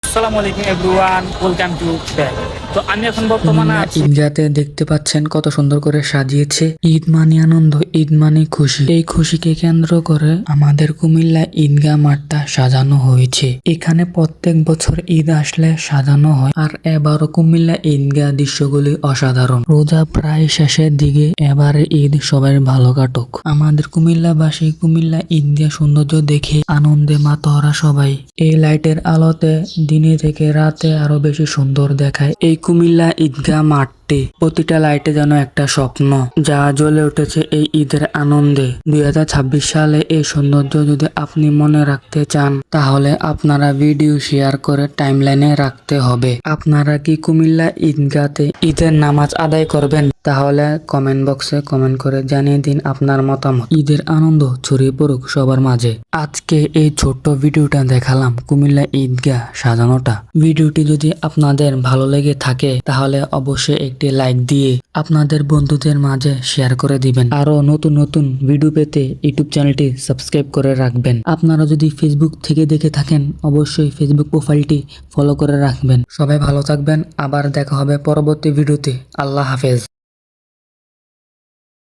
আসসালামু আলাইকুম everyone, welcome to back. তো আমি এখন বর্তমানে আছি ঈদগাতে। দেখতে পাচ্ছেন কত সুন্দর করে সাজিয়েছে। ঈদ মানে আনন্দ, ঈদ মানে খুশি। এই খুশিকে কেন্দ্র করে আমাদের কুমিল্লা ঈদগাহ মাঠটা সাজানো হয়েছে। এখানে প্রত্যেক বছর ঈদ আসলে সাজানো হয়, আর এবারও কুমিল্লা ঈদগাহ দৃশ্যগুলি অসাধারণ। রোজা প্রায় শেষের দিকে, এবারে ঈদ সবাই ভালো কাটুক। আমাদের কুমিল্লাবাসী কুমিল্লা ঈদগাহ সৌন্দর্য দেখে আনন্দে মাতোয়ারা সবাই। এই লাইটের আলোতে দিনে থেকে রাতে আরো বেশি সুন্দর দেখায় এই কুমিল্লা ঈদগাহ মাঠটি। প্রতিটা লাইটে যেন একটা স্বপ্ন যা জ্বলে উঠেছে এই ঈদের আনন্দে। 2026 সালে এই সৌন্দর্য যদি আপনি মনে রাখতে চান, তাহলে আপনারা ভিডিও শেয়ার করে টাইমলাইনে রাখতে হবে। আপনারা কি কুমিল্লা ঈদগাতে ঈদের নামাজ আদায় করবেন? তাহলে কমেন্ট বক্সে কমেন্ট করে জানিয়ে দিন আপনার মতামত। ঈদের আনন্দ ছড়িয়ে পড়ুক সবার মাঝে। আজকে এই ছোট্ট ভিডিওটা দেখালাম কুমিল্লা ঈদগাহ সাজানোটা। ভিডিওটি যদি আপনাদের ভালো লেগে থাকে তাহলে অবশ্যই একটি লাইক দিয়ে আপনাদের বন্ধুদের মাঝে শেয়ার করে দিবেন। আরো নতুন নতুন ভিডিও পেতে ইউটিউব চ্যানেলটি সাবস্ক্রাইব করে রাখবেন। আপনারা যদি ফেসবুক থেকে দেখে থাকেন অবশ্যই ফেসবুক প্রোফাইলটি ফলো করে রাখবেন। সবাই ভালো থাকবেন, আবার দেখা হবে পরবর্তী ভিডিওতে। আল্লাহ হাফেজ।